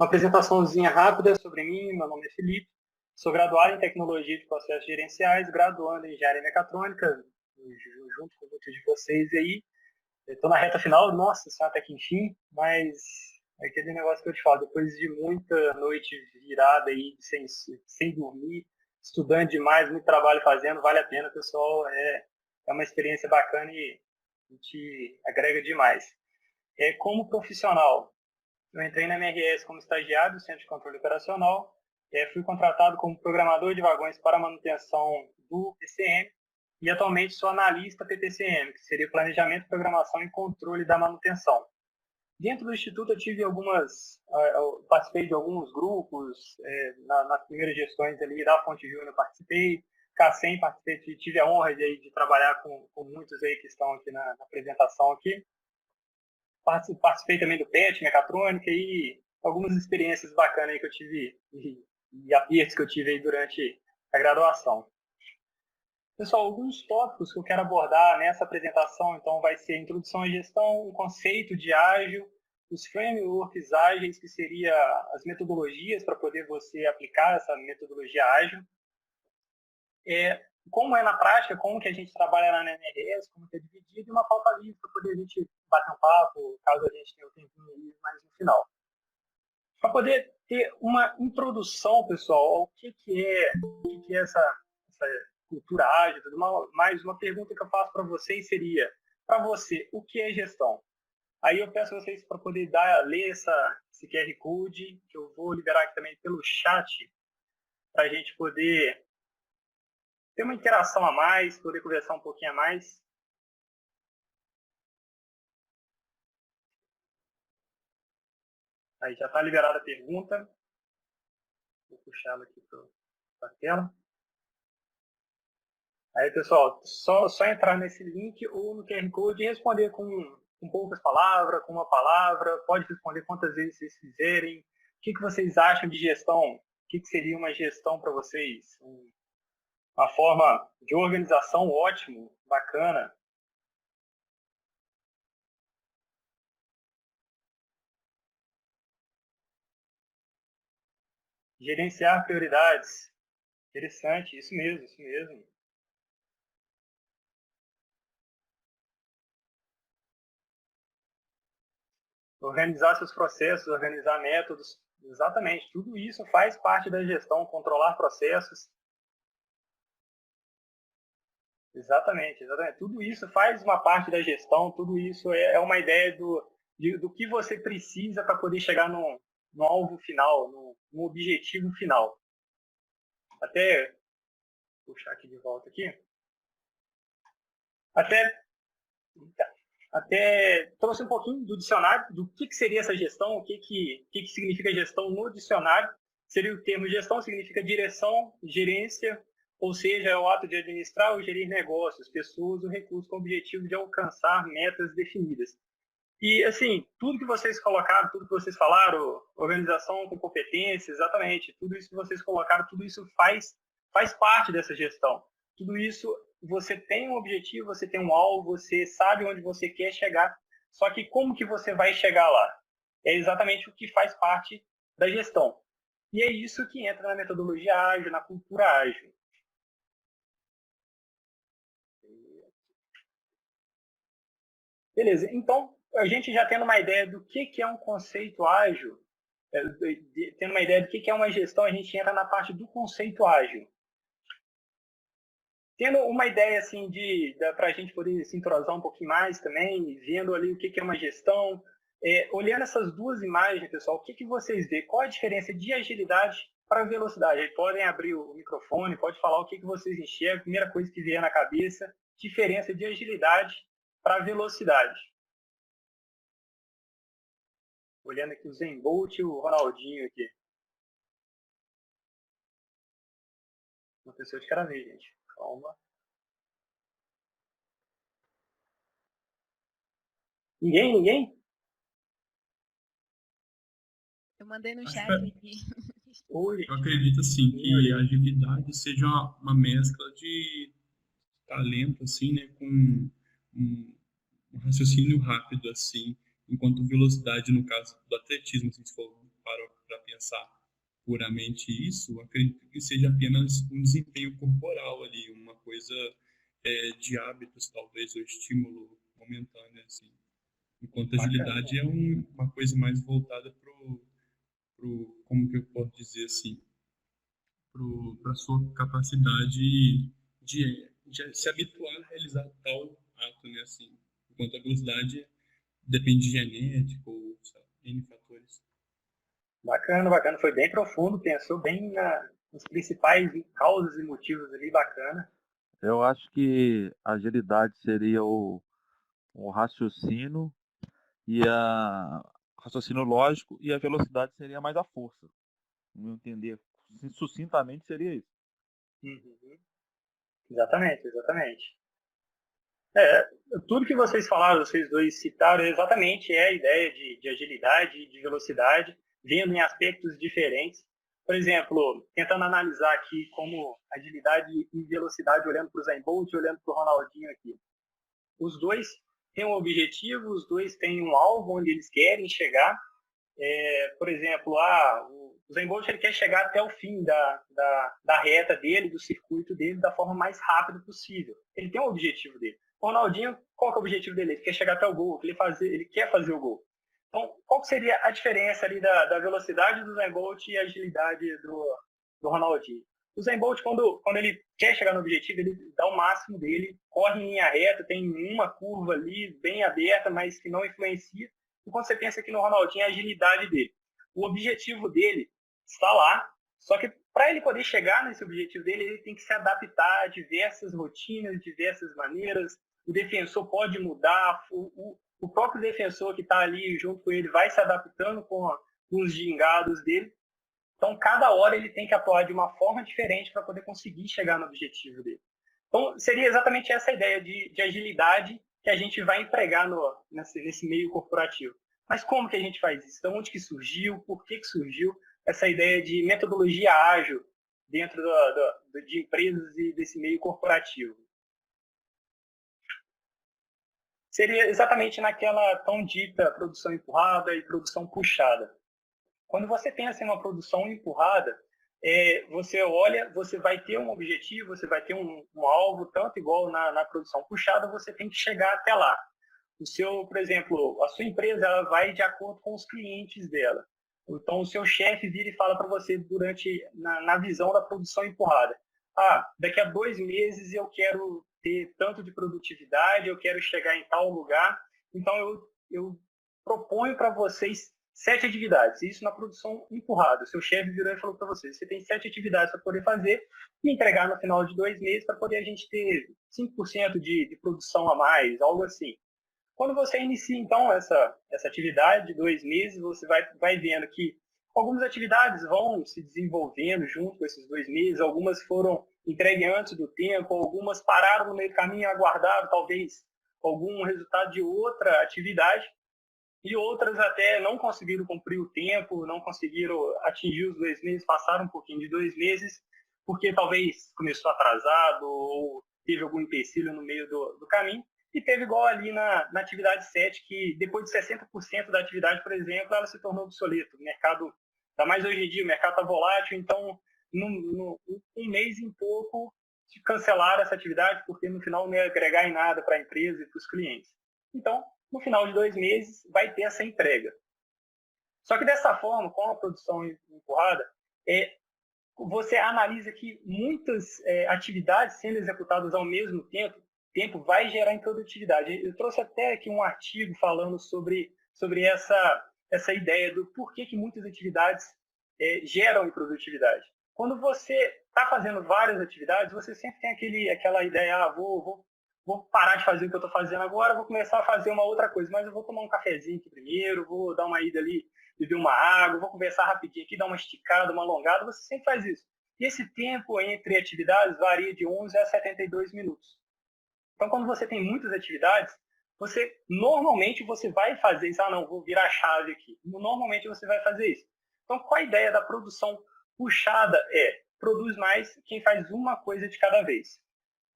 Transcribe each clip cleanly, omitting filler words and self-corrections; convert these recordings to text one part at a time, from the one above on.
Uma apresentaçõezinha rápida sobre mim. Meu nome é Felipe, sou graduado em Tecnologia de Processos Gerenciais, graduando em Engenharia Mecatrônica, junto com muitos de vocês aí. Estou na reta final, nossa senhora, até que enfim, mas é aquele negócio que eu te falo, depois de muita noite virada aí, sem dormir, estudando demais, muito trabalho fazendo, vale a pena, pessoal, é uma experiência bacana e te agrega demais. Como profissional, eu entrei na MRS como estagiário do Centro de Controle Operacional, fui contratado como programador de vagões para manutenção do PCM e atualmente sou analista PPCM, que seria Planejamento, Programação e Controle da Manutenção. Dentro do Instituto eu participei de alguns grupos, nas primeiras gestões ali da Fonte Júnior participei, CACEM participei, tive a honra de trabalhar com muitos aí que estão aqui na apresentação aqui. Participei também do PET, Mecatrônica, e algumas experiências bacanas aí que eu tive e apertos que eu tive aí durante a graduação. Pessoal, alguns tópicos que eu quero abordar nessa apresentação, então, vai ser a introdução à gestão, o conceito de ágil, os frameworks ágeis, que seria as metodologias para poder você aplicar essa metodologia ágil. Como é na prática, como que a gente trabalha na MRS, como que é dividido, e uma pauta livre para poder a gente bater um papo, caso a gente tenha um tempinho aí mais no final. Para poder ter uma introdução, pessoal, ao que é essa cultura ágil, mais uma pergunta que eu faço para vocês seria, para você, o que é gestão? Aí eu peço a vocês para poder ler esse QR Code, que eu vou liberar aqui também pelo chat, para a gente poder ter uma interação a mais, poder conversar um pouquinho a mais. Aí já está liberada a pergunta. Vou puxar ela aqui para a tela. Aí, pessoal, só entrar nesse link ou no QR Code e responder com poucas palavras, com uma palavra. Pode responder quantas vezes vocês quiserem. O que vocês acham de gestão? O que seria uma gestão para vocês? Uma forma de organização ótimo, bacana. Gerenciar prioridades. Interessante, isso mesmo, isso mesmo. Organizar seus processos, organizar métodos, exatamente, tudo isso faz parte da gestão, controlar processos. Exatamente. Tudo isso faz uma parte da gestão, tudo isso é uma ideia do que você precisa para poder chegar no alvo final, no objetivo final. Até puxar aqui de volta aqui. Até trouxe um pouquinho do dicionário, do que seria essa gestão, o que significa gestão no dicionário. Seria o termo gestão, significa direção, gerência, ou seja, é o ato de administrar ou gerir negócios, pessoas ou recursos com o objetivo de alcançar metas definidas. E, assim, tudo que vocês colocaram, tudo que vocês falaram, organização com competência, exatamente, tudo isso que vocês colocaram, tudo isso faz parte dessa gestão. Tudo isso, você tem um objetivo, você tem um alvo, você sabe onde você quer chegar, só que como que você vai chegar lá? É exatamente o que faz parte da gestão. E é isso que entra na metodologia ágil, na cultura ágil. Beleza, então, a gente já tendo uma ideia do que é um conceito ágil, tendo uma ideia do que é uma gestão, a gente entra na parte do conceito ágil. Tendo uma ideia assim para a gente poder se entrosar um pouquinho mais também, vendo ali o que é uma gestão, olhando essas duas imagens, pessoal, o que vocês veem? Qual a diferença de agilidade para velocidade? Aí podem abrir o microfone, pode falar o que vocês enxergam, a primeira coisa que vier na cabeça, diferença de agilidade para velocidade. Olhando aqui o Zen Bolt e o Ronaldinho aqui. Uma pessoa de cada vez, gente. Calma. Ninguém? Eu mandei no chat aqui. Eu acredito, assim, que a agilidade seja uma mescla de talento, assim, né, com um raciocínio rápido, assim, enquanto velocidade, no caso do atletismo, assim, se for para para pensar puramente isso, acredito que seja apenas um desempenho corporal ali, uma coisa de hábitos, talvez, ou estímulo momentâneo, assim. Enquanto a Bacana. agilidade é uma coisa mais voltada como que eu posso dizer assim, para sua capacidade de se habituar a realizar tal ato, né, assim. Enquanto a velocidade depende de genética ou, sabe, N fatores. Bacana, bacana. Foi bem profundo, pensou bem nos principais causas e motivos ali, bacana. Eu acho que a agilidade seria o raciocínio e a raciocínio lógico, e a velocidade seria mais a força. No meu entender, sucintamente seria isso. Uhum. Exatamente, exatamente. É, tudo que vocês falaram, vocês dois citaram, exatamente é a ideia de agilidade e de velocidade, vendo em aspectos diferentes. Por exemplo, tentando analisar aqui como agilidade e velocidade, olhando para o Usain Bolt e olhando para o Ronaldinho aqui. Os dois têm um objetivo, os dois têm um alvo onde eles querem chegar. Por exemplo, o Usain Bolt ele quer chegar até o fim da reta dele, do circuito dele, da forma mais rápida possível. Ele tem um objetivo dele. O Ronaldinho, qual que é o objetivo dele? Ele quer chegar até o gol, ele quer fazer o gol. Então, qual que seria a diferença ali da velocidade do Usain Bolt e a agilidade do Ronaldinho? O Usain Bolt, quando ele quer chegar no objetivo, ele dá o máximo dele, corre em linha reta, tem uma curva ali bem aberta, mas que não influencia. Enquanto você pensa aqui no Ronaldinho, a agilidade dele. O objetivo dele está lá, só que para ele poder chegar nesse objetivo dele, ele tem que se adaptar a diversas rotinas, diversas maneiras. O defensor pode mudar, o próprio defensor que está ali junto com ele vai se adaptando com os gingados dele. Então, cada hora ele tem que atuar de uma forma diferente para poder conseguir chegar no objetivo dele. Então, seria exatamente essa ideia de agilidade que a gente vai empregar nesse meio corporativo. Mas como que a gente faz isso? Então, onde que surgiu? Por que surgiu essa ideia de metodologia ágil dentro de empresas e desse meio corporativo? Seria exatamente naquela tão dita produção empurrada e produção puxada. Quando você pensa em uma produção empurrada, você olha, você vai ter um objetivo, você vai ter um alvo, tanto igual na produção puxada, você tem que chegar até lá. Por exemplo, a sua empresa ela vai de acordo com os clientes dela. Então, o seu chefe vira e fala para você na visão da produção empurrada. Daqui a 2 meses eu quero ter tanto de produtividade, eu quero chegar em tal lugar. Então, eu proponho para vocês 7 atividades. Isso na produção empurrada. O seu chefe virou e falou para você tem 7 atividades para poder fazer e entregar no final de 2 meses para poder a gente ter 5% de produção a mais, algo assim. Quando você inicia, então, essa atividade de 2 meses, você vai vendo que algumas atividades vão se desenvolvendo junto com esses 2 meses, algumas foram entregues antes do tempo, algumas pararam no meio do caminho, aguardaram talvez algum resultado de outra atividade, e outras até não conseguiram cumprir o tempo, não conseguiram atingir os 2 meses, passaram um pouquinho de 2 meses, porque talvez começou atrasado ou teve algum empecilho no meio do caminho. E teve igual ali na atividade 7, que depois de 60% da atividade, por exemplo, ela se tornou obsoleta. O mercado, ainda mais hoje em dia, o mercado está volátil, então, um mês em pouco, cancelaram essa atividade, porque no final não ia agregar em nada para a empresa e para os clientes. Então, no final de 2 meses, vai ter essa entrega. Só que dessa forma, com a produção empurrada, você analisa que muitas atividades sendo executadas ao mesmo tempo vai gerar improdutividade. Eu trouxe até aqui um artigo falando sobre essa ideia do porquê que muitas atividades geram improdutividade. Quando você está fazendo várias atividades, você sempre tem aquela ideia, vou parar de fazer o que eu estou fazendo agora, vou começar a fazer uma outra coisa, mas eu vou tomar um cafezinho aqui primeiro, vou dar uma ida ali, beber uma água, vou conversar rapidinho aqui, dar uma esticada, uma alongada, você sempre faz isso. E esse tempo entre atividades varia de 11 a 72 minutos. Então, quando você tem muitas atividades, normalmente você vai fazer isso. Não, vou virar a chave aqui. Normalmente você vai fazer isso. Então, qual a ideia da produção puxada? Produz mais quem faz uma coisa de cada vez.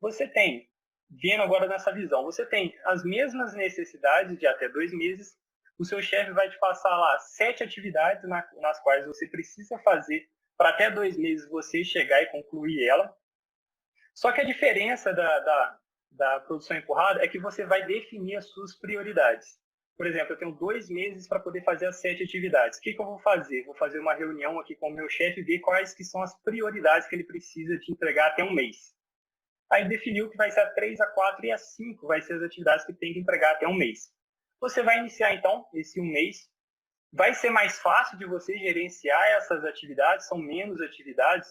Você tem, vendo agora nessa visão, você tem as mesmas necessidades de até 2 meses, o seu chefe vai te passar lá 7 atividades nas quais você precisa fazer para até 2 meses você chegar e concluir ela. Só que a diferença da produção empurrada é que você vai definir as suas prioridades. Por exemplo, eu tenho 2 meses para poder fazer as 7 atividades. O que eu vou fazer? Vou fazer uma reunião aqui com o meu chefe e ver quais que são as prioridades que ele precisa de entregar até um mês. Aí definiu que vai ser a 3, a 4 e a 5 vai ser as atividades que tem que entregar até um mês. Você vai iniciar, então, esse um mês. Vai ser mais fácil de você gerenciar essas atividades, são menos atividades.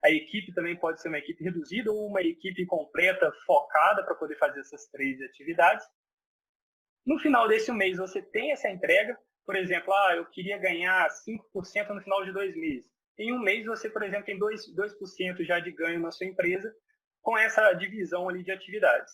A equipe também pode ser uma equipe reduzida ou uma equipe completa, focada para poder fazer essas 3 atividades. No final desse mês, você tem essa entrega. Por exemplo, eu queria ganhar 5% no final de 2 meses. Em um mês, você, por exemplo, tem 2% já de ganho na sua empresa com essa divisão ali de atividades.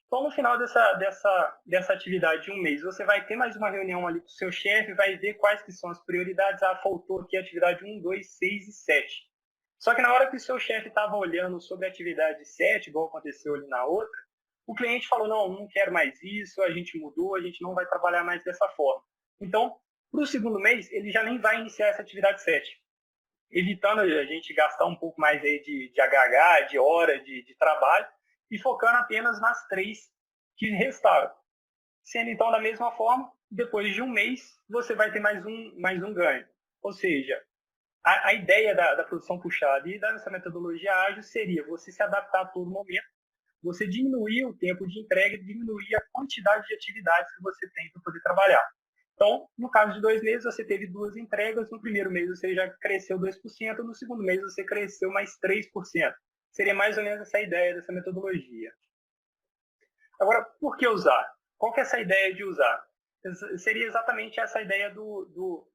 Então, no final dessa atividade de um mês, você vai ter mais uma reunião ali com o seu chefe, vai ver quais que são as prioridades. Faltou aqui a atividade 1, 2, 6 e 7. Só que na hora que o seu chefe estava olhando sobre a atividade 7, igual aconteceu ali na outra, o cliente falou, não quero mais isso, a gente mudou, a gente não vai trabalhar mais dessa forma. Então, para o segundo mês, ele já nem vai iniciar essa atividade 7, evitando a gente gastar um pouco mais aí de HH, de hora de trabalho, e focando apenas nas 3 que restaram. Sendo então da mesma forma, depois de um mês, você vai ter mais um ganho. Ou seja, a ideia da produção puxada e dessa metodologia ágil seria você se adaptar a todo momento, você diminuir o tempo de entrega e diminuir a quantidade de atividades que você tem para poder trabalhar. Então, no caso de 2 meses, você teve 2 entregas, no primeiro mês você já cresceu 2%, no segundo mês você cresceu mais 3%. Seria mais ou menos essa ideia dessa metodologia. Agora, por que usar? Qual que é essa ideia de usar? Seria exatamente essa ideia do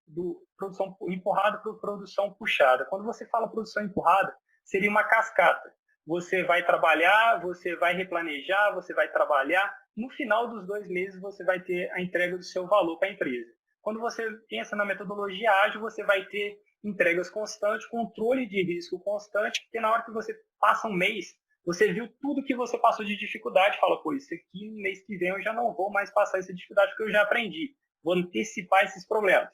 produção empurrada para produção puxada. Quando você fala produção empurrada, seria uma cascata. Você vai trabalhar, você vai replanejar, você vai trabalhar. No final dos 2 meses, você vai ter a entrega do seu valor para a empresa. Quando você pensa na metodologia ágil, você vai ter entregas constantes, controle de risco constante, porque na hora que você passa um mês, você viu tudo que você passou de dificuldade, fala, isso aqui no mês que vem eu já não vou mais passar essa dificuldade porque eu já aprendi, vou antecipar esses problemas.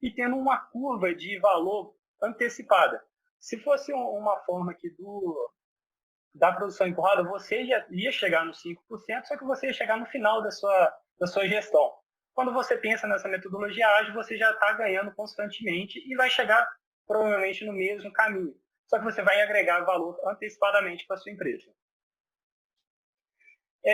E tendo uma curva de valor antecipada. Se fosse uma forma aqui da produção empurrada, você já ia chegar nos 5%, só que você ia chegar no final da sua gestão. Quando você pensa nessa metodologia ágil, você já está ganhando constantemente e vai chegar provavelmente no mesmo caminho. Só que você vai agregar valor antecipadamente para a sua empresa.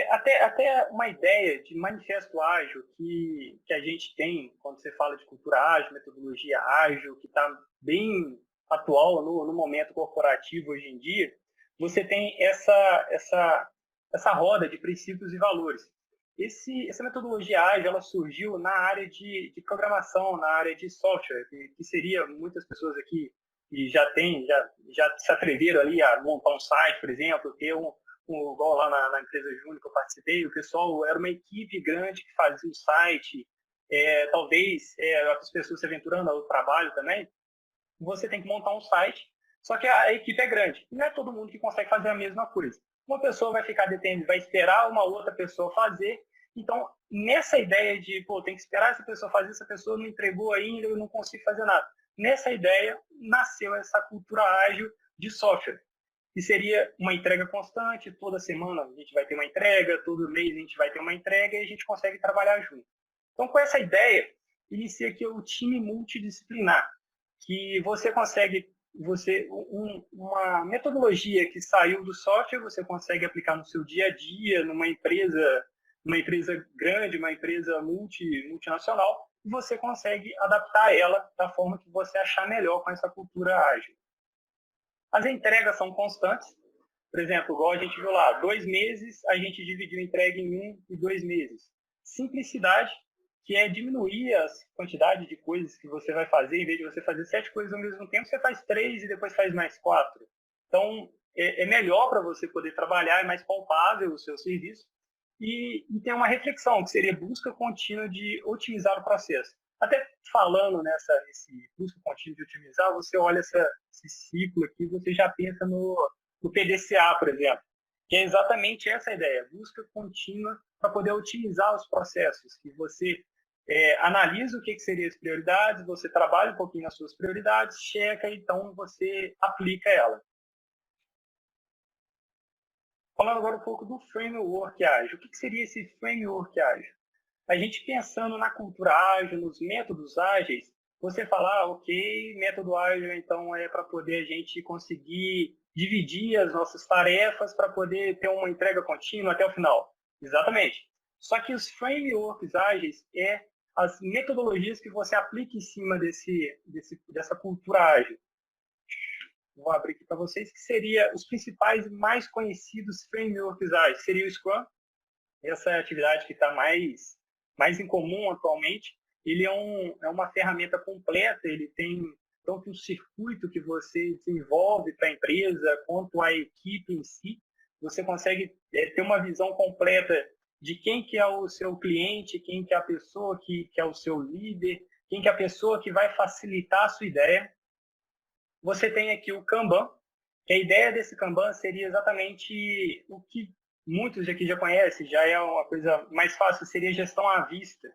Até uma ideia de manifesto ágil que a gente tem quando você fala de cultura ágil, metodologia ágil, que está bem atual no momento corporativo hoje em dia, você tem essa roda de princípios e valores. Essa metodologia ágil ela surgiu na área de programação, na área de software, que seria muitas pessoas aqui que já se atreveram ali a montar um site, por exemplo, ter igual lá na empresa Júnior que eu participei, o pessoal era uma equipe grande que fazia um site, talvez outras pessoas se aventurando ao trabalho também. Você tem que montar um site, só que a equipe é grande. Não é todo mundo que consegue fazer a mesma coisa. Uma pessoa vai ficar detendo, vai esperar uma outra pessoa fazer. Então, nessa ideia de, tem que esperar essa pessoa fazer, essa pessoa não entregou ainda, eu não consigo fazer nada. Nessa ideia, nasceu essa cultura ágil de software, que seria uma entrega constante, toda semana a gente vai ter uma entrega, todo mês a gente vai ter uma entrega e a gente consegue trabalhar junto. Então, com essa ideia, inicia aqui o time multidisciplinar, que você consegue, uma metodologia que saiu do software, você consegue aplicar no seu dia a dia, numa empresa grande, uma empresa multinacional, e você consegue adaptar ela da forma que você achar melhor com essa cultura ágil. As entregas são constantes. Por exemplo, igual a gente viu lá, 2 meses, a gente dividiu a entrega em 1 e 2 meses. Simplicidade, que é diminuir a quantidade de coisas que você vai fazer. Em vez de você fazer 7 coisas ao mesmo tempo, você faz 3 e depois faz mais 4. Então, é melhor para você poder trabalhar, é mais palpável o seu serviço. E tem uma reflexão, que seria busca contínua de otimizar o processo. Até falando nesse busca contínua de otimizar, você olha esse ciclo aqui, você já pensa no PDCA, por exemplo, que é exatamente essa ideia, busca contínua para poder otimizar os processos, que você analisa o que seriam as prioridades, você trabalha um pouquinho nas suas prioridades, checa, então você aplica ela. Falando agora um pouco do framework ágil. O que seria esse framework ágil? A gente pensando na cultura ágil, nos métodos ágeis, você falar, ok, método ágil então é para poder a gente conseguir dividir as nossas tarefas para poder ter uma entrega contínua até o final. Exatamente. Só que os frameworks ágeis é as metodologias que você aplica em cima dessa cultura ágil. Vou abrir aqui para vocês, que seria os principais e mais conhecidos frameworks ágeis. Seria o Scrum, essa é a atividade que está mais em comum atualmente. Ele é uma ferramenta completa, ele tem tanto um circuito que você desenvolve para a empresa, quanto a equipe em si. Você consegue ter uma visão completa de quem que é o seu cliente, quem que é a pessoa que é o seu líder, quem que é a pessoa que vai facilitar a sua ideia. Você tem aqui o Kanban, que a ideia desse Kanban seria exatamente o que muitos aqui já conhecem, já é uma coisa mais fácil, seria gestão à vista.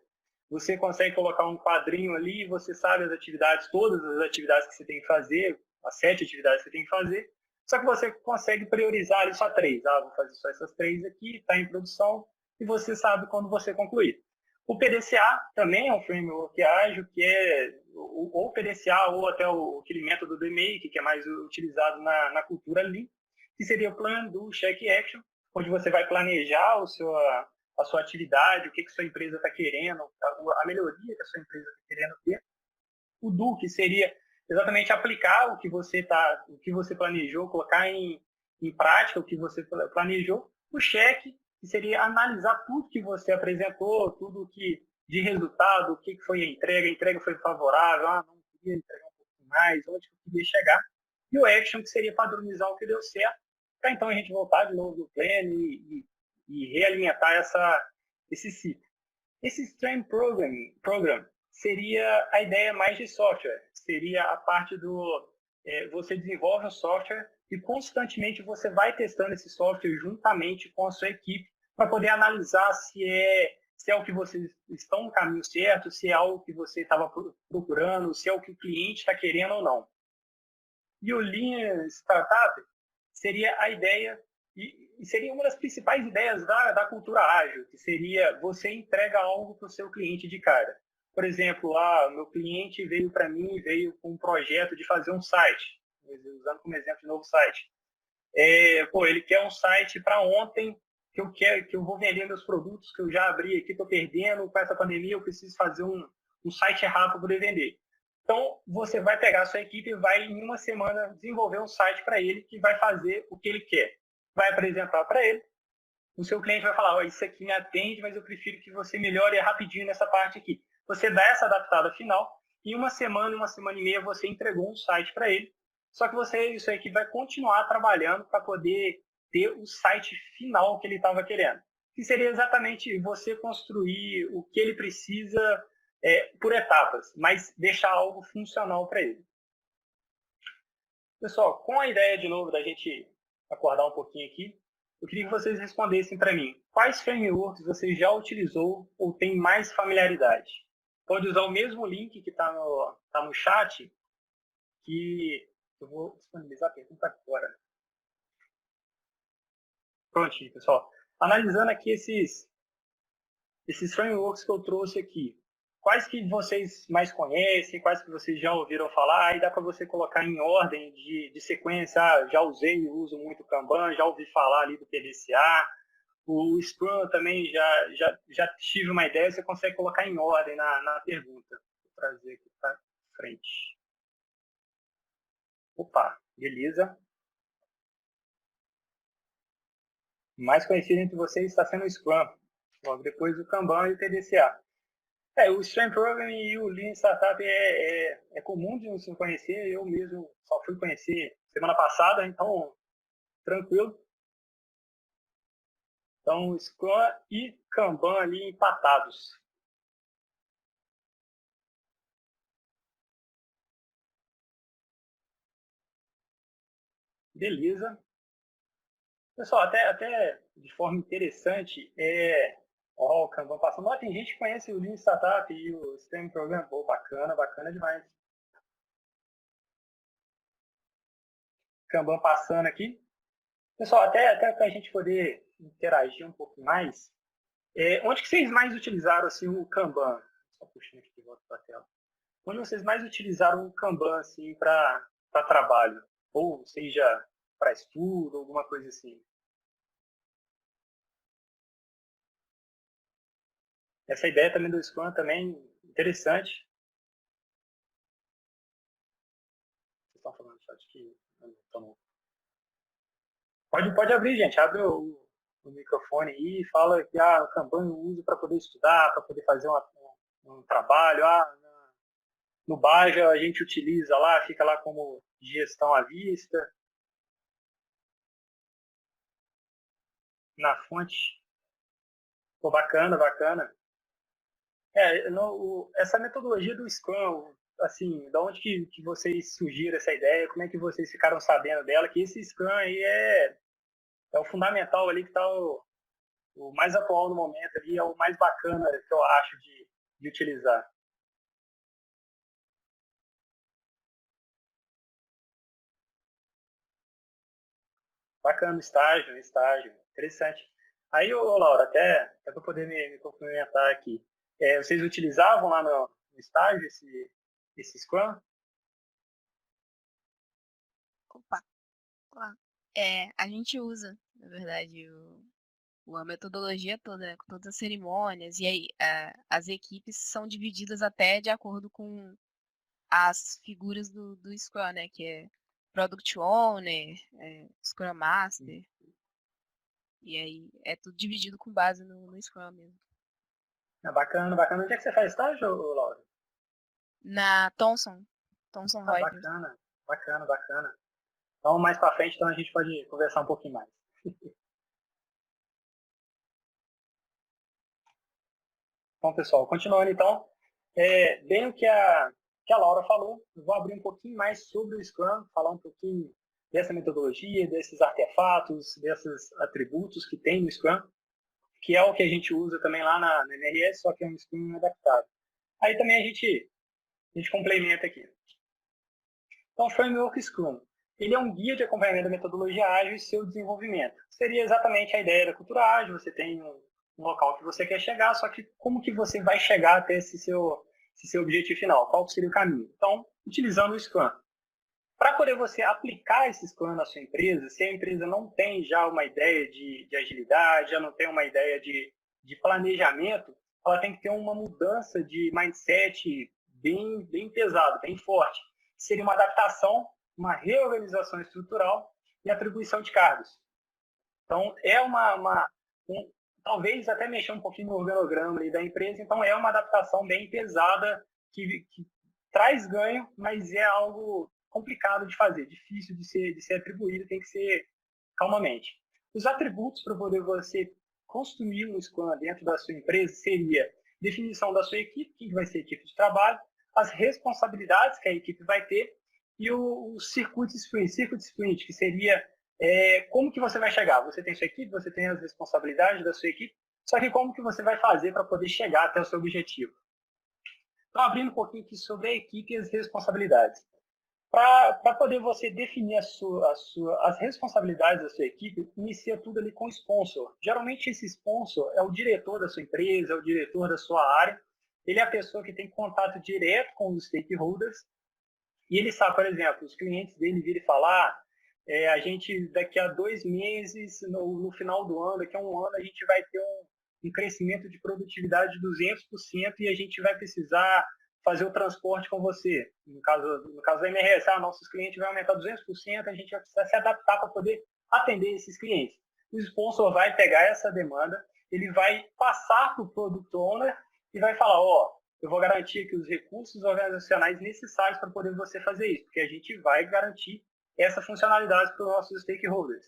Você consegue colocar um quadrinho ali, você sabe as atividades, todas as atividades que você tem que fazer, as 7 atividades que você tem que fazer, só que você consegue priorizar ali só 3. Vou fazer só essas 3 aqui, está em produção, e você sabe quando você concluir. O PDCA também é um framework ágil, que é ou o PDCA ou até aquele método do Make, que é mais utilizado na cultura Lean, que seria o Plan, Do, Check, Action, onde você vai planejar a sua atividade, o que sua empresa está querendo, a melhoria que a sua empresa está querendo ter. O Do, que seria exatamente aplicar o que você planejou, colocar em prática o que você planejou. O Check, que seria analisar tudo que você apresentou, tudo que de resultado, o que foi a entrega foi favorável, não queria entregar um pouco mais, onde eu queria chegar. E o Action, que seria padronizar o que deu certo, para então a gente voltar de novo no plano e realimentar esse ciclo. Esse Stream Program seria a ideia mais de software, seria a parte do você desenvolve um software e constantemente você vai testando esse software juntamente com a sua equipe para poder analisar se é o que vocês estão no caminho certo, se é algo que você estava procurando, se é o que o cliente está querendo ou não. E o Lean Startup seria a ideia, e seria uma das principais ideias da cultura ágil, que seria você entrega algo para o seu cliente de cara. Por exemplo, meu cliente veio para mim, veio com um projeto de fazer um site, usando como exemplo de novo site. Ele quer um site para ontem, que eu vou vender meus produtos, que eu já abri aqui, estou perdendo, com essa pandemia eu preciso fazer um site rápido para poder vender. Então, você vai pegar a sua equipe e vai, em uma semana, desenvolver um site para ele que vai fazer o que ele quer. Vai apresentar para ele. O seu cliente vai falar, isso aqui me atende, mas eu prefiro que você melhore rapidinho nessa parte aqui. Você dá essa adaptada final e uma semana e meia você entregou um site para ele. Só que isso aqui vai continuar trabalhando para poder ter o site final que ele estava querendo. Que seria exatamente você construir o que ele precisa por etapas, mas deixar algo funcional para ele. Pessoal, com a ideia de novo da gente acordar um pouquinho aqui, eu queria que vocês respondessem para mim. Quais frameworks você já utilizou ou tem mais familiaridade? Pode usar o mesmo link que está no chat, que eu vou disponibilizar a pergunta agora. Prontinho, pessoal. Analisando aqui esses frameworks que eu trouxe aqui, quais que vocês mais conhecem, quais que vocês já ouviram falar, aí dá para você colocar em ordem de sequência, já usei e uso muito o Kanban, já ouvi falar ali do PDCA, o Scrum também já tive uma ideia, você consegue colocar em ordem na pergunta. Vou trazer aqui para frente. Opa, beleza. O mais conhecido entre vocês está sendo o Scrum, logo depois o Kanban e o PDCA. O Stream Program e o Lean Startup é comum de você conhecer, eu mesmo só fui conhecer semana passada, então tranquilo. Então, Scrum e Kanban ali empatados. Beleza. Pessoal, até de forma interessante, Ó, o Kanban passando. Ó, tem gente que conhece o Lean Startup e o System Program. Pô, bacana, bacana demais. Kanban passando aqui. Pessoal, até para a gente poder interagir um pouco mais, onde que vocês mais utilizaram assim, o Kanban? Só puxando aqui de volta para a tela. Onde vocês mais utilizaram o Kanban assim, para trabalho? Ou seja, para estudo, alguma coisa assim? Essa ideia também do Scrum também interessante. Vocês estão falando no chat que não. Pode abrir, gente. Abre o microfone aí e fala que o Kanban eu uso para poder estudar, para poder fazer um trabalho. No Baja a gente utiliza lá, fica lá como gestão à vista. Na fonte. Pô, bacana, bacana. Essa metodologia do Scrum, assim, da onde que vocês surgiram essa ideia? Como é que vocês ficaram sabendo dela? Que esse Scrum aí é o fundamental ali, que está o mais atual no momento ali, é o mais bacana que eu acho de utilizar. Bacana, estágio, interessante. Aí, Laura, até para poder me complementar aqui, vocês utilizavam lá no estágio esse Scrum? Opa, claro. A gente usa, na verdade, a metodologia toda, né, com todas as cerimônias, e aí as equipes são divididas até de acordo com as figuras do Scrum, né? Que é Product Owner, Scrum Master. E aí é tudo dividido com base no Scrum mesmo. Bacana, bacana. Onde é que você faz estágio, Laura? Na Thomson Reuters. Bacana. Então, mais para frente, então, a gente pode conversar um pouquinho mais. Bom, pessoal, continuando então, bem o que a Laura falou, eu vou abrir um pouquinho mais sobre o Scrum, falar um pouquinho dessa metodologia, desses artefatos, desses atributos que tem no Scrum, que é o que a gente usa também lá na MRS, só que é um Scrum adaptado. Aí também a gente complementa aqui. Então, o Framework Scrum, ele é um guia de acompanhamento da metodologia ágil e seu desenvolvimento. Seria exatamente a ideia da cultura ágil, você tem um local que você quer chegar, só que como que você vai chegar até esse seu objetivo final? Qual seria o caminho? Então, utilizando o Scrum. Para poder você aplicar esse Scrum na sua empresa, se a empresa não tem já uma ideia de agilidade, já não tem uma ideia de planejamento, ela tem que ter uma mudança de mindset bem pesado, bem forte. Seria uma adaptação, uma reorganização estrutural e atribuição de cargos. Então, talvez até mexer um pouquinho no organograma ali da empresa, então é uma adaptação bem pesada que traz ganho, mas é algo complicado de fazer, difícil de ser atribuído, tem que ser calmamente. Os atributos para poder você construir um Scrum dentro da sua empresa seria definição da sua equipe, quem vai ser a equipe de trabalho, as responsabilidades que a equipe vai ter e o circuito sprint, que seria como que você vai chegar. Você tem sua equipe, você tem as responsabilidades da sua equipe, só que como que você vai fazer para poder chegar até o seu objetivo. Então, abrindo um pouquinho aqui sobre a equipe e as responsabilidades. Para poder você definir as responsabilidades da sua equipe, inicia tudo ali com o sponsor. Geralmente, esse sponsor é o diretor da sua empresa, é o diretor da sua área. Ele é a pessoa que tem contato direto com os stakeholders. E ele sabe, por exemplo, os clientes dele virem falar, a gente daqui a 2 meses, no final do ano, daqui a 1 ano, a gente vai ter um crescimento de produtividade de 200% e a gente vai precisar fazer o transporte com você. No caso da MRS, nossos clientes vão aumentar 200%, a gente vai precisar se adaptar para poder atender esses clientes. O sponsor vai pegar essa demanda, ele vai passar para o Product Owner e vai falar, eu vou garantir que os recursos organizacionais necessários para poder você fazer isso, porque a gente vai garantir essa funcionalidade para os nossos stakeholders.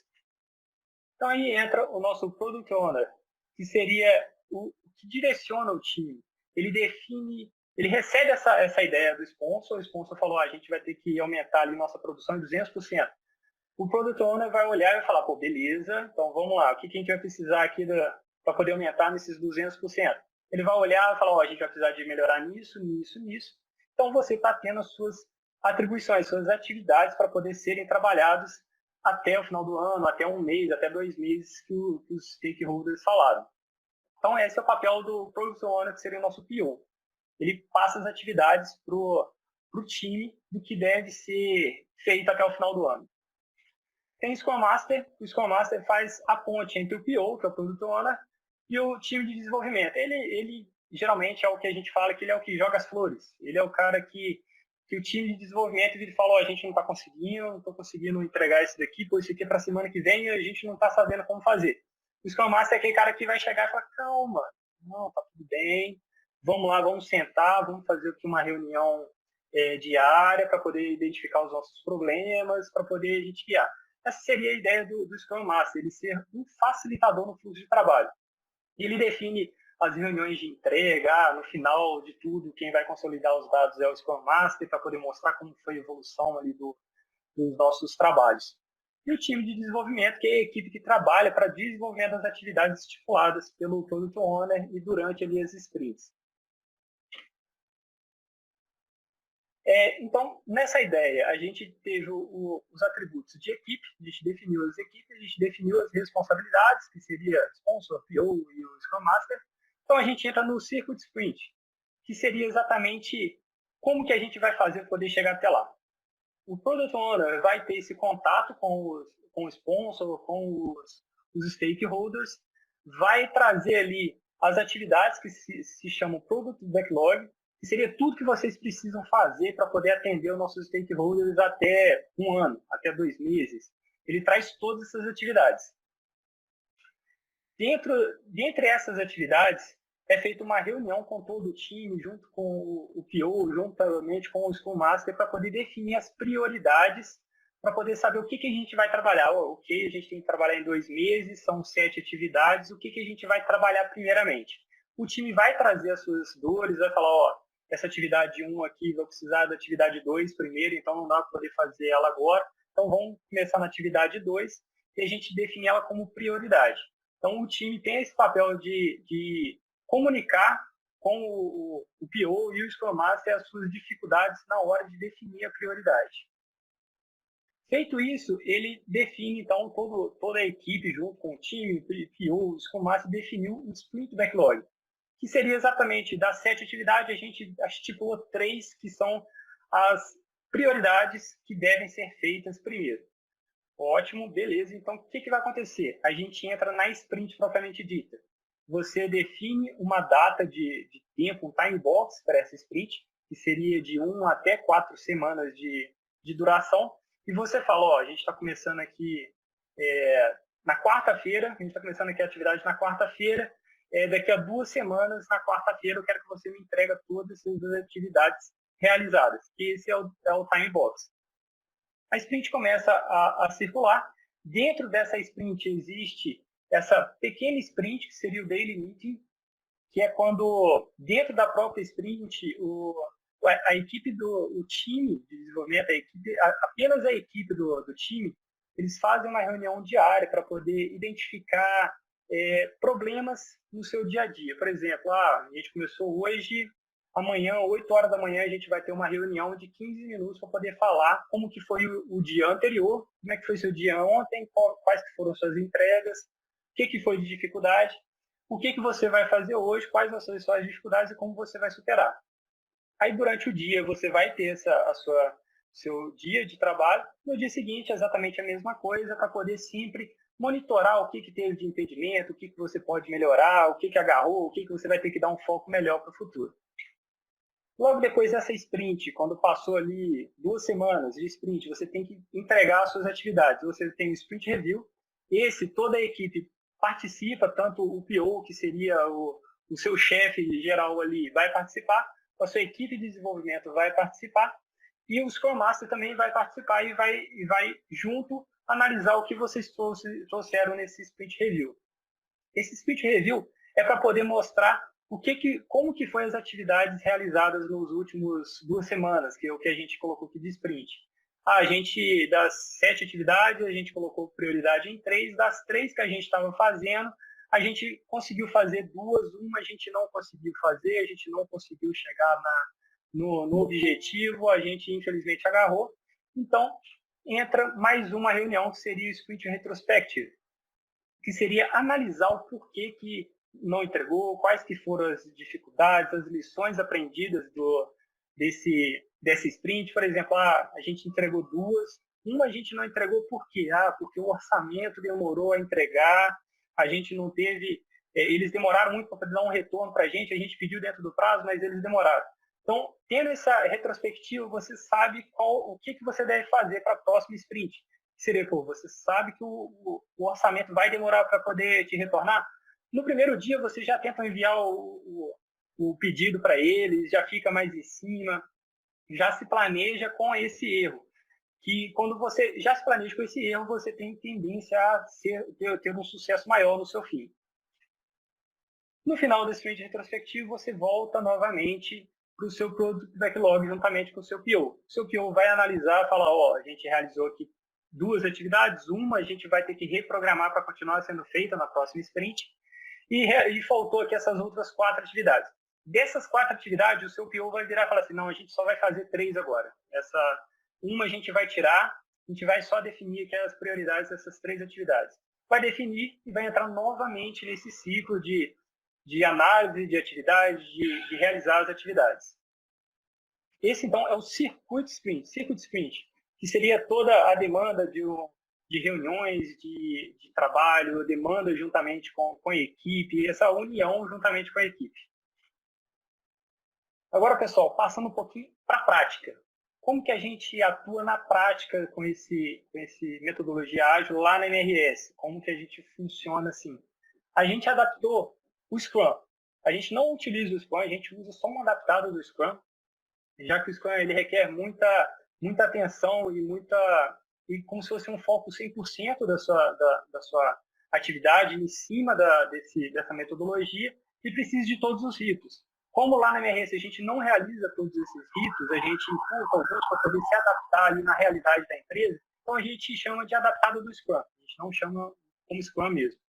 Então, aí entra o nosso Product Owner, que seria o que direciona o time. Ele recebe essa ideia do sponsor, o sponsor falou, a gente vai ter que aumentar ali nossa produção em 200%. O Product Owner vai olhar e vai falar, beleza, então vamos lá, o que a gente vai precisar aqui para poder aumentar nesses 200%. Ele vai olhar e falar, ó, a gente vai precisar de melhorar nisso, nisso, nisso. Então, você está tendo as suas atribuições, suas atividades para poder serem trabalhadas até o final do ano, até um mês, até 2 meses que os stakeholders falaram. Então, esse é o papel do Product Owner, que seria o nosso PO. Ele passa as atividades para o time do que deve ser feito até o final do ano. Tem o Scrum Master. O Scrum Master faz a ponte entre o PO, que é o Product Owner, e o time de desenvolvimento. Ele geralmente é o que a gente fala que ele é o que joga as flores. Ele é o cara que o time de desenvolvimento ele fala, ó, a gente não está conseguindo, não estou conseguindo entregar isso daqui, pois isso aqui é para a semana que vem e a gente não está sabendo como fazer. O Scrum Master é aquele cara que vai chegar e falar, calma, não, tá tudo bem, vamos lá, vamos sentar, vamos fazer aqui uma reunião diária para poder identificar os nossos problemas, para poder a gente guiar. Essa seria a ideia do Scrum Master, ele ser um facilitador no fluxo de trabalho. E ele define as reuniões de entrega, no final de tudo, quem vai consolidar os dados é o Scrum Master, para poder mostrar como foi a evolução ali dos nossos trabalhos. E o time de desenvolvimento, que é a equipe que trabalha para desenvolvimento das atividades estipuladas pelo Product Owner e durante ali as sprints. Então, nessa ideia, a gente teve os atributos de equipe, a gente definiu as equipes, a gente definiu as responsabilidades, que seria sponsor, PO e o Scrum Master. Então, a gente entra no Circuit Sprint, que seria exatamente como que a gente vai fazer para poder chegar até lá. O Product Owner vai ter esse contato com o sponsor, com os stakeholders, vai trazer ali as atividades que se chamam Product Backlog, que seria tudo que vocês precisam fazer para poder atender os nossos stakeholders até um ano, até 2 meses. Ele traz todas essas atividades. Dentre essas atividades, é feita uma reunião com todo o time, junto com o PO, juntamente com o Scrum Master, para poder definir as prioridades, para poder saber o que a gente vai trabalhar. Ok, a gente tem que trabalhar em 2 meses, são 7 atividades, o que a gente vai trabalhar primeiramente. O time vai trazer as suas dores, vai falar, ó, essa atividade 1 aqui vai precisar da atividade 2 primeiro, então não dá para poder fazer ela agora. Então vamos começar na atividade 2 e a gente define ela como prioridade. Então o time tem esse papel de comunicar com o PO e o Scrum Master as suas dificuldades na hora de definir a prioridade. Feito isso, ele define, então, toda a equipe, junto com o time, PO, o Scrum Master, definiu um Sprint Backlog, que seria exatamente das 7 atividades, a gente estipulou 3 que são as prioridades que devem ser feitas primeiro. Ótimo, beleza. Então, o que vai acontecer? A gente entra na sprint propriamente dita. Você define uma data de tempo, um time box para essa sprint, que seria de 1 até 4 semanas de duração, e você fala, ó, a gente está começando aqui na quarta-feira, a gente está começando aqui a atividade na quarta-feira, daqui a 2 semanas, na quarta-feira, eu quero que você me entregue todas as atividades realizadas, que esse é o time box. A sprint começa a circular. Dentro dessa sprint existe essa pequena sprint, que seria o daily meeting, que é quando, dentro da própria sprint, a equipe o time de desenvolvimento, apenas a equipe do time, eles fazem uma reunião diária para poder identificar problemas no seu dia a dia. Por exemplo, a gente começou hoje, amanhã, 8 horas da manhã, a gente vai ter uma reunião de 15 minutos para poder falar como que foi o dia anterior, como é que foi seu dia ontem, quais que foram suas entregas, o que foi de dificuldade, o que você vai fazer hoje, quais vão ser suas dificuldades e como você vai superar. Aí, durante o dia, você vai ter seu dia de trabalho. No dia seguinte, exatamente a mesma coisa, para poder sempre monitorar o que teve de impedimento, o que você pode melhorar, o que agarrou, o que você vai ter que dar um foco melhor para o futuro. Logo depois dessa sprint, quando passou ali 2 semanas de sprint, você tem que entregar as suas atividades. Você tem o sprint review. Toda a equipe participa, tanto o PO, que seria o seu chefe geral ali, vai participar, a sua equipe de desenvolvimento vai participar, e o Scrum Master também vai participar e vai junto analisar o que vocês trouxeram nesse sprint review. Esse sprint review é para poder mostrar como que foi as atividades realizadas nos últimos 2 semanas, que é o que a gente colocou aqui de sprint. A gente, das 7 atividades, a gente colocou prioridade em 3, das 3 que a gente estava fazendo, A gente conseguiu fazer duas, uma a gente não conseguiu fazer, a gente não conseguiu chegar no objetivo, a gente infelizmente agarrou. Então, entra mais uma reunião que seria o Sprint Retrospective, que seria analisar o porquê que não entregou, quais que foram as dificuldades, as lições aprendidas desse sprint. Por exemplo, a gente entregou duas, uma a gente não entregou por quê? Porque o orçamento demorou a entregar, a gente não teve... Eles demoraram muito para dar um retorno para a gente pediu dentro do prazo, mas eles demoraram. Então, tendo essa retrospectiva, você sabe o que você deve fazer para a próxima sprint. Seria, você sabe que o orçamento vai demorar para poder te retornar. No primeiro dia, você já tenta enviar o pedido para eles, já fica mais em cima, já se planeja com esse erro. Que quando você já se planeja com esse erro, você tem tendência a ter um sucesso maior no seu fim. No final desse sprint retrospectivo, você volta novamente para o seu Product Backlog juntamente com o seu PO. O seu PO vai analisar, falar, a gente realizou aqui duas atividades, uma a gente vai ter que reprogramar para continuar sendo feita na próxima sprint, e faltou aqui essas outras 4 atividades. Dessas 4 atividades, o seu PO vai virar e falar assim, não, a gente só vai fazer 3 agora. Essa uma a gente vai tirar, a gente vai só definir aqui as prioridades dessas 3 atividades. Vai definir e vai entrar novamente nesse ciclo de análise de atividades, de realizar as atividades. Esse, então, é o Circuit Sprint, que seria toda a demanda de reuniões, de trabalho, demanda juntamente com a equipe, essa união juntamente com a equipe. Agora, pessoal, passando um pouquinho para a prática. Como que a gente atua na prática com esse metodologia ágil lá na MRS? Como que a gente funciona assim? A gente adaptou o Scrum. A gente não utiliza o Scrum, a gente usa só um adaptado do Scrum, já que o Scrum ele requer muita atenção e como se fosse um foco 100% da sua atividade em cima dessa metodologia e precisa de todos os ritos. Como lá na MRS a gente não realiza todos esses ritos, a gente encurta alguns para poder se adaptar ali na realidade da empresa, então a gente chama de adaptado do Scrum, a gente não chama como Scrum mesmo.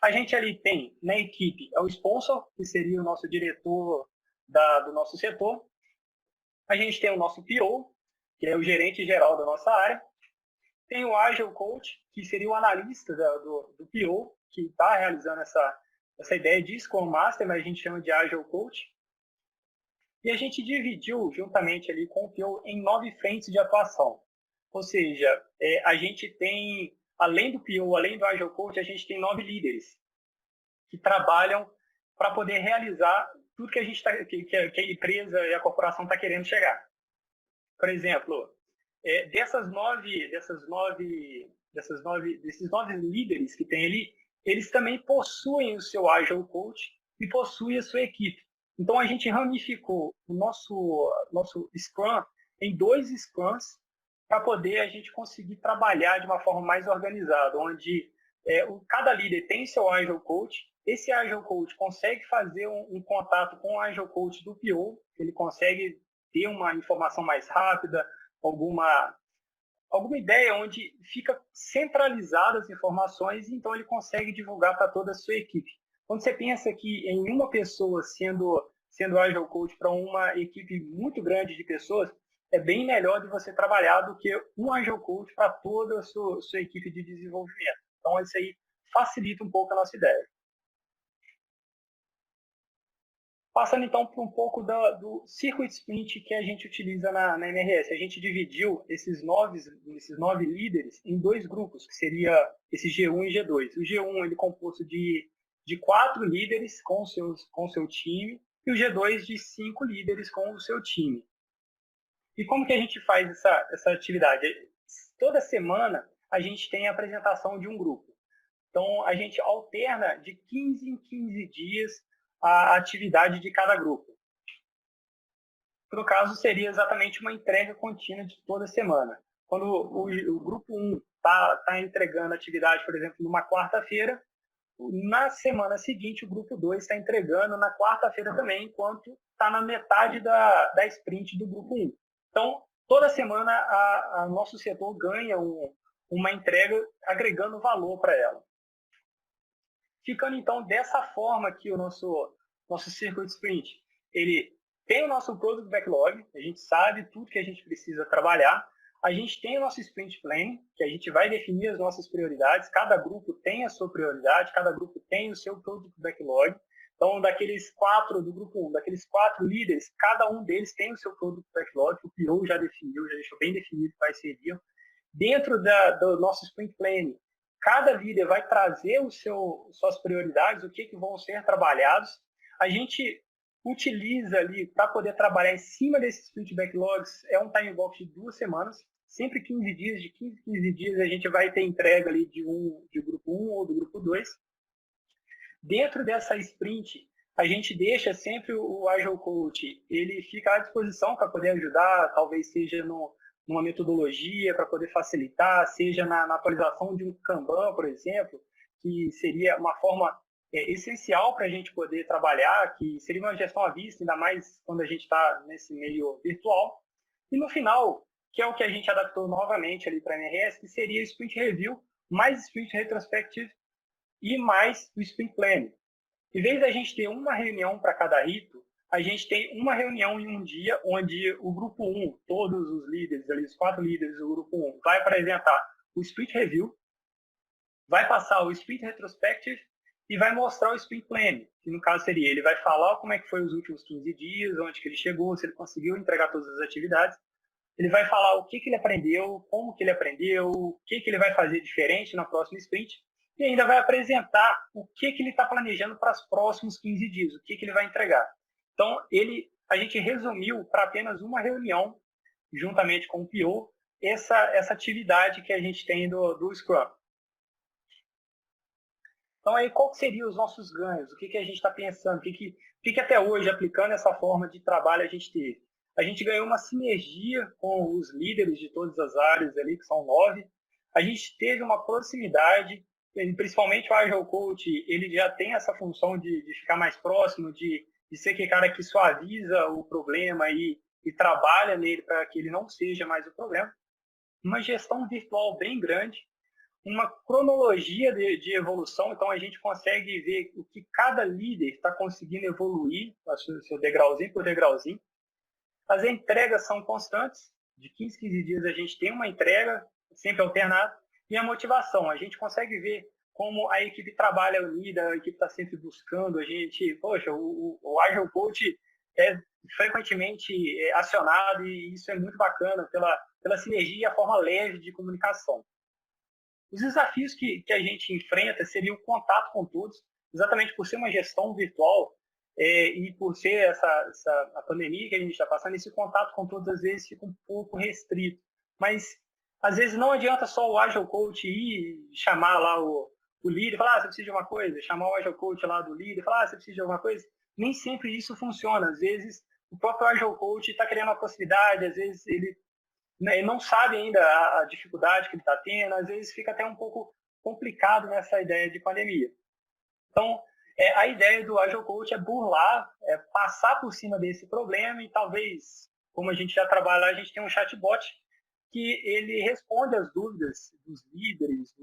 A gente ali tem, na equipe, é o sponsor, que seria o nosso diretor do nosso setor. A gente tem o nosso PO, que é o gerente geral da nossa área. Tem o Agile Coach, que seria o analista do PO, que está realizando essa ideia de Scrum Master, mas a gente chama de Agile Coach. E a gente dividiu, juntamente ali com o PO, em 9 frentes de atuação. Ou seja, a gente tem, além do PO, além do Agile Coach, a gente tem 9 líderes que trabalham para poder realizar tudo que que a empresa e a corporação está querendo chegar. Por exemplo, desses 9 líderes que tem ali, eles também possuem o seu Agile Coach e possuem a sua equipe. Então, a gente ramificou o nosso Scrum em 2 Scrums para poder a gente conseguir trabalhar de uma forma mais organizada, onde cada líder tem seu Agile Coach. Esse Agile Coach consegue fazer um contato com o Agile Coach do PO, ele consegue ter uma informação mais rápida, alguma ideia onde fica centralizadas as informações, então ele consegue divulgar para toda a sua equipe. Quando você pensa que em uma pessoa sendo Agile Coach para uma equipe muito grande de pessoas, é bem melhor de você trabalhar do que um Agile Coach para toda a sua equipe de desenvolvimento. Então, isso aí facilita um pouco a nossa ideia. Passando, então, para um pouco do Circuit Sprint que a gente utiliza na MRS. A gente dividiu esses 9 líderes em 2 grupos, que seria esse G1 e G2. O G1 ele é composto de 4 líderes com o seu time, e o G2 de 5 líderes com o seu time. E como que a gente faz essa atividade? Toda semana a gente tem a apresentação de um grupo. Então, a gente alterna de 15 em 15 dias a atividade de cada grupo. No caso, seria exatamente uma entrega contínua de toda semana. Quando o grupo 1 está entregando atividade, por exemplo, numa quarta-feira, na semana seguinte o grupo 2 está entregando na quarta-feira também, enquanto está na metade da sprint do grupo 1. Então, toda semana o nosso setor ganha uma entrega agregando valor para ela. ficando então dessa forma aqui o nosso círculo de sprint. Ele tem o nosso Product Backlog, a gente sabe tudo que a gente precisa trabalhar. A gente tem o nosso Sprint Planning, que a gente vai definir as nossas prioridades. Cada grupo tem a sua prioridade, cada grupo tem o seu Product Backlog. Então, daqueles 4 do grupo 1, daqueles 4 líderes, cada um deles tem o seu Product Backlog, que o PO já definiu, já deixou bem definido quais seriam. Dentro do nosso Sprint Planning, cada líder vai trazer suas prioridades, o que vão ser trabalhados. A gente utiliza ali para poder trabalhar em cima desses sprint backlogs, é um time box de 2 semanas, sempre 15 dias, de 15 em 15 dias a gente vai ter entrega ali de grupo 1 ou do grupo 2. Dentro dessa sprint, a gente deixa sempre o Agile Coach, ele fica à disposição para poder ajudar, talvez seja numa metodologia para poder facilitar, seja na atualização de um Kanban, por exemplo, que seria uma forma essencial para a gente poder trabalhar, que seria uma gestão à vista, ainda mais quando a gente está nesse meio virtual. E no final, que é o que a gente adaptou novamente ali para a MRS, que seria o Sprint Review, mais Sprint Retrospective e mais o Sprint Planning. Em vez da gente ter uma reunião para cada rito, a gente tem uma reunião em um dia, onde o grupo 1, todos os líderes, ali, os 4 líderes do grupo 1, vai apresentar o Sprint Review, vai passar o Sprint Retrospective e vai mostrar o Sprint Planning, que no caso seria, ele vai falar como é que foi os últimos 15 dias, onde que ele chegou, se ele conseguiu entregar todas as atividades. Ele vai falar o que ele aprendeu, como que ele aprendeu, o que ele vai fazer diferente na próxima sprint, e ainda vai apresentar o que ele está planejando para os próximos 15 dias, o que ele vai entregar. Então, a gente resumiu para apenas uma reunião, juntamente com o PO, essa atividade que a gente tem do Scrum. Então, aí, qual seriam os nossos ganhos? O que a gente está pensando? O que até hoje, aplicando essa forma de trabalho, a gente teve? A gente ganhou uma sinergia com os líderes de todas as áreas ali, que são 9. A gente teve uma proximidade, principalmente o Agile Coach, ele já tem essa função de ficar mais próximo, de ser aquele cara que suaviza o problema e trabalha nele para que ele não seja mais o problema. Uma gestão virtual bem grande, uma cronologia de evolução, então a gente consegue ver o que cada líder está conseguindo evoluir, seu degrauzinho por degrauzinho. As entregas são constantes, de 15 em 15 dias a gente tem uma entrega, sempre alternada, e a motivação, a gente consegue ver como a equipe trabalha unida, a equipe está sempre buscando, a gente, poxa, o Agile Coach é frequentemente acionado e isso é muito bacana pela sinergia e a forma leve de comunicação. Os desafios que a gente enfrenta seriam o contato com todos, exatamente por ser uma gestão virtual e por ser a pandemia que a gente está passando, esse contato com todos às vezes fica um pouco restrito. Mas, às vezes, não adianta só o Agile Coach ir chamar lá o líder e falar, você precisa de uma coisa, chamar o Agile Coach lá do líder e falar, você precisa de alguma coisa. Nem sempre isso funciona. Às vezes, o próprio Agile Coach está criando uma proximidade, às vezes ele não sabe ainda a dificuldade que ele está tendo, às vezes fica até um pouco complicado nessa ideia de pandemia. Então, a ideia do Agile Coach é burlar, passar por cima desse problema e talvez, como a gente já trabalha lá, a gente tem um chatbot que ele responde as dúvidas dos líderes,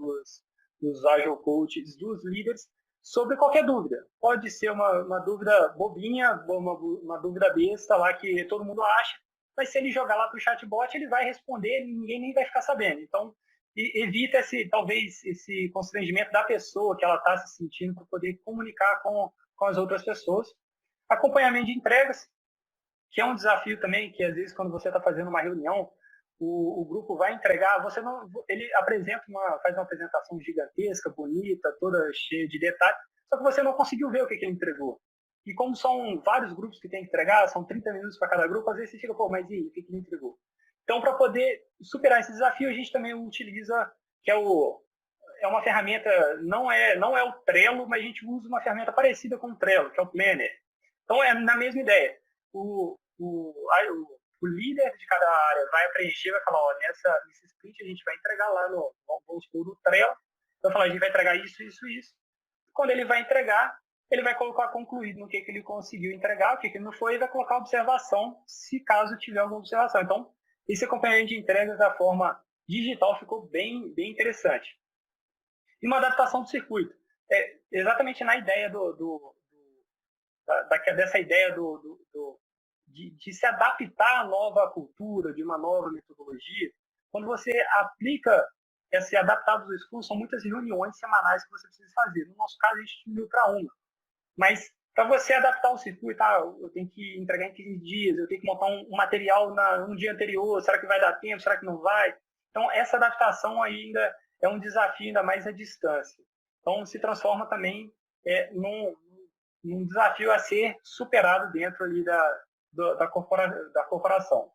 dos Agile Coaches, dos líderes, sobre qualquer dúvida. Pode ser uma dúvida bobinha, uma dúvida besta lá que todo mundo acha, mas se ele jogar lá para o chatbot, ele vai responder, ninguém nem vai ficar sabendo. Então, evita talvez esse constrangimento da pessoa que ela está se sentindo para poder comunicar com as outras pessoas. Acompanhamento de entregas, que é um desafio também, que às vezes quando você está fazendo uma reunião, o grupo vai entregar, ele faz uma apresentação gigantesca, bonita, toda cheia de detalhes, só que você não conseguiu ver o que ele entregou. E como são vários grupos que tem que entregar, são 30 minutos para cada grupo, às vezes você fica, mas e o que ele entregou? Então, para poder superar esse desafio, a gente também utiliza, que é uma ferramenta, não é o Trello, mas a gente usa uma ferramenta parecida com o Trello, que é o Planner. Então, é na mesma ideia. O líder de cada área vai preencher, vai falar, nesse sprint a gente vai entregar lá no Trello. Vai falar, a gente vai entregar isso, isso, isso. Quando ele vai entregar, ele vai colocar concluído no que ele conseguiu entregar, o que ele não foi, e vai colocar observação, se caso tiver alguma observação. Então, esse acompanhamento de entregas da forma digital ficou bem interessante. E uma adaptação do circuito. exatamente na ideia dessa ideia de se adaptar à nova cultura, de uma nova metodologia. Quando você aplica esse adaptado dos estudos, são muitas reuniões semanais que você precisa fazer. No nosso caso, a gente diminuiu para uma. Mas para você adaptar o circuito, eu tenho que entregar em 15 dias, eu tenho que montar um material um dia anterior, será que vai dar tempo, será que não vai? Então, essa adaptação ainda é um desafio, ainda mais à distância. Então, se transforma também num desafio a ser superado dentro ali da corporação.